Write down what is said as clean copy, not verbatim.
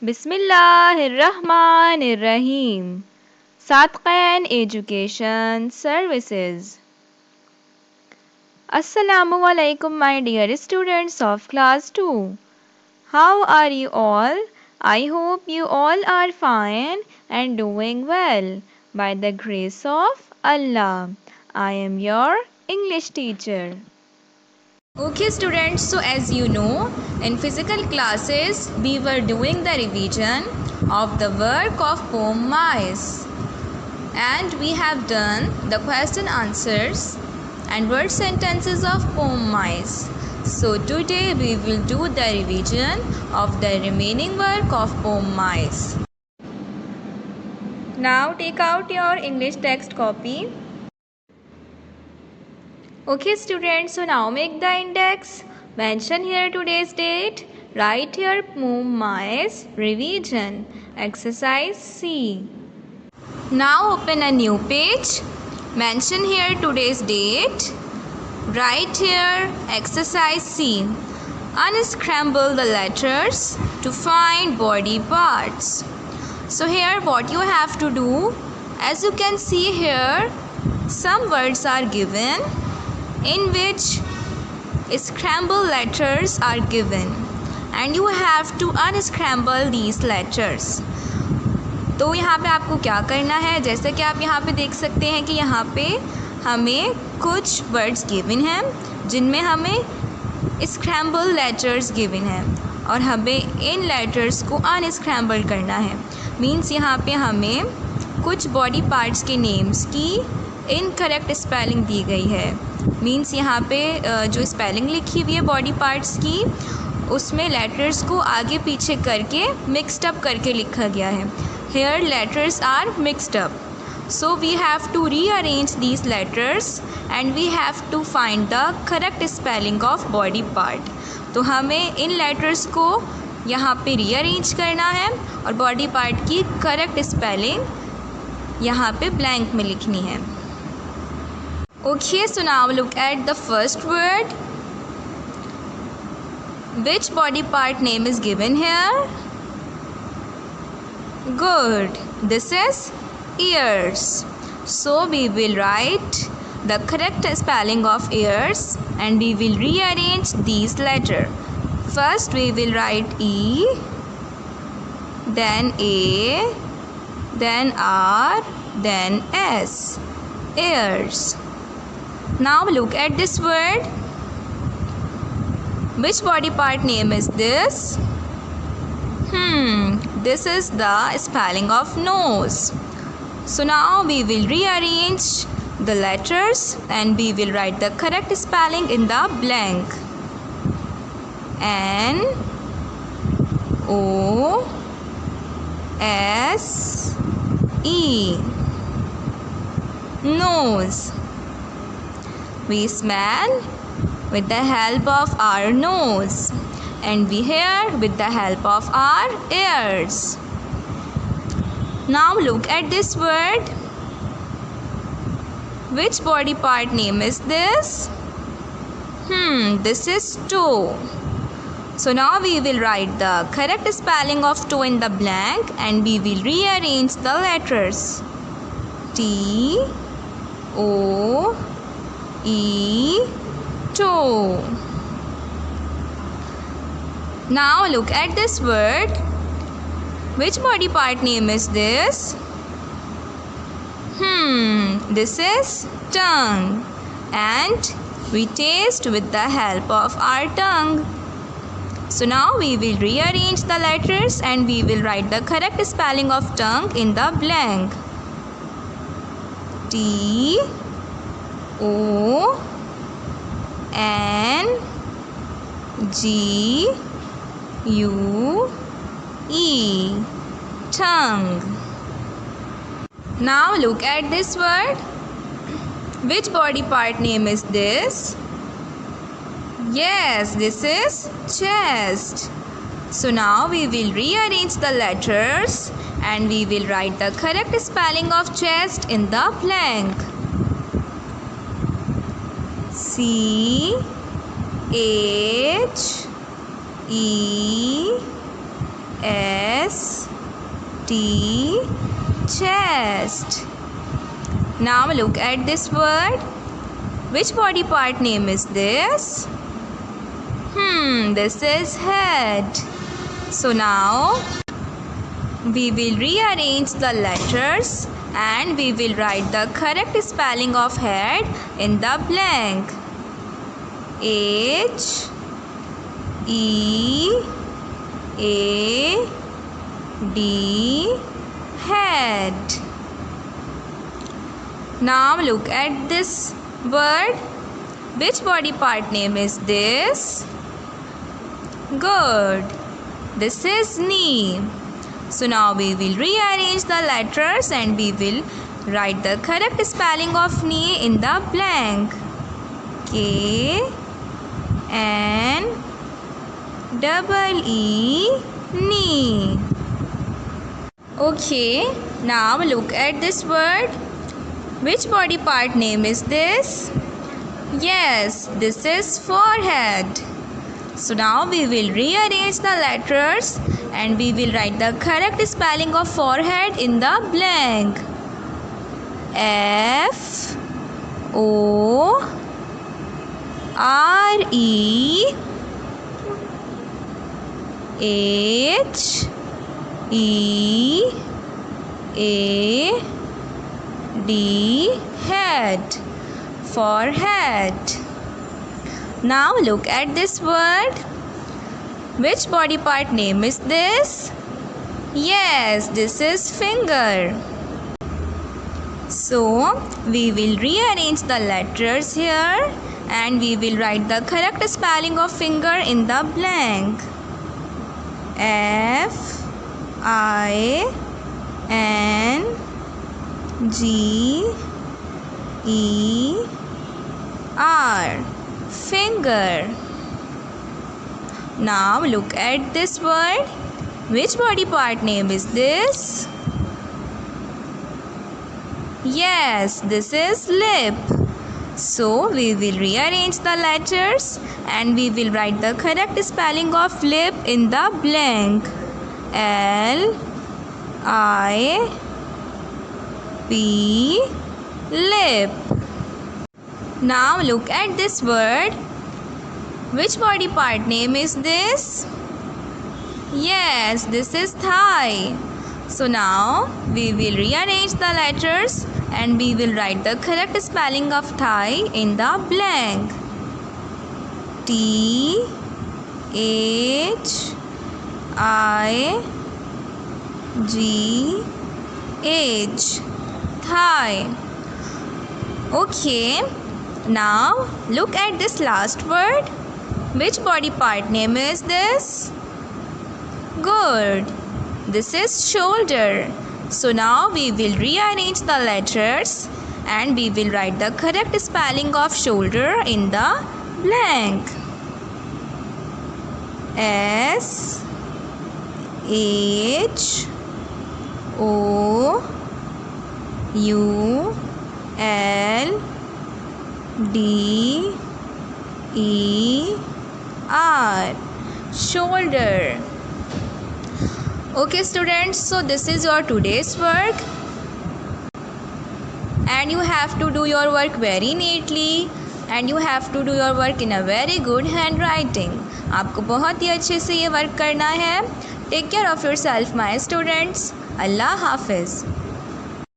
बिस्मिल्लाहिर्रहमानिर्रहीम। सातक़ैन education services. Assalamu alaikum, my dear students of class 2. How are you all? I hope you all are fine and doing well by the grace of Allah. I am your English teacher. Okay students, so as you know, in physical classes we were doing the revision of the work of poem Mice, and we have done the question answers and word sentences of poem Mice. So today we will do the revision of the remaining work of poem Mice. Now take out your English text copy. Okay students, so now make the index. Mention here today's date. Write here poem Mice revision exercise C. Now open a new page. Mention here today's date. Write here exercise C. Unscramble the letters to find body parts. So here what you have to do, as you can see here, some words are given in which scrambled letters are given and you have to unscramble these letters. तो यहाँ पे आपको क्या करना है, जैसे कि आप यहाँ पे देख सकते हैं कि यहाँ पे हमें कुछ वर्ड्स गिवन हैं जिनमें हमें स्क्रैम्बल लेटर्स गिवन हैं और हमें इन लेटर्स को अनस्क्रैम्बल करना है। मीन्स यहाँ पे हमें कुछ बॉडी पार्ट्स के नेम्स की इनकरेक्ट स्पेलिंग दी गई है। मीन्स यहाँ पे जो स्पेलिंग लिखी हुई है बॉडी पार्ट्स की, उसमें लेटर्स को आगे पीछे करके मिक्सड अप करके लिखा गया है। Here letters are mixed up, so we have to rearrange these letters and we have to find the correct spelling of body part. तो हमें इन लेटर्स को यहाँ पे रीअरेंज करना है और बॉडी पार्ट की करेक्ट स्पेलिंग यहाँ पे ब्लैंक में लिखनी है। Okay, so now look at the first word. Which body part name is given here? Good. This is ears. So we will write the correct spelling of ears and we will rearrange these letters. First we will write E, then A, then R, then S. Ears. Now look at this word. Which body part name is this? This is the spelling of nose. So now we will rearrange the letters and we will write the correct spelling in the blank. N O S E. Nose. We smell with the help of our nose and we hear with the help of our ears. Now look at this word. Which body part name is this? This is toe. So now we will write the correct spelling of toe in the blank and we will rearrange the letters. T O E, toe. Now look at this word. Which body part name is this? This is tongue and we taste with the help of our tongue. So now we will rearrange the letters and we will write the correct spelling of tongue in the blank. T O N G U E, tongue. Now look at this word. Which body part name is this? Yes, this is chest. So now we will rearrange the letters and we will write the correct spelling of chest in the blank. C H E S T, chest. Now look at this word. Which body part name is this? This is head. So now we will rearrange the letters and we will write the correct spelling of head in the blank. H E A D, head. Now look at this word. Which body part name is this? Good. This is knee. So now we will rearrange the letters and we will write the correct spelling of knee in the blank. K N double E, knee. Okay, now look at this word. Which body part name is this? Yes, this is forehead. So now we will rearrange the letters and we will write the correct spelling of forehead in the blank. F O R E H E A D, head, forehead. Now look at this word. Which body part name is this? Yes, this is finger. So we will rearrange the letters here and we will write the correct spelling of finger in the blank. F I N G E R, finger. Now look at this word. Which body part name is this? Yes, this is lip. So we will rearrange the letters and we will write the correct spelling of lip in the blank. L I P, lip. Now look at this word. Which body part name is this? Yes, this is thigh. So now we will rearrange the letters and we will write the correct spelling of thigh in the blank. T H I G H, thigh. Okay, now look at this last word. Which body part name is this? Good. This is shoulder. So now we will rearrange the letters and we will write the correct spelling of shoulder in the blank. S H O U L D E R, shoulder. Okay students, so this is your today's work and you have to do your work very neatly and you have to do your work in a very good handwriting. आपको बहुत ही अच्छे से ये work करना है. Take care of yourself my students. Allah Hafiz.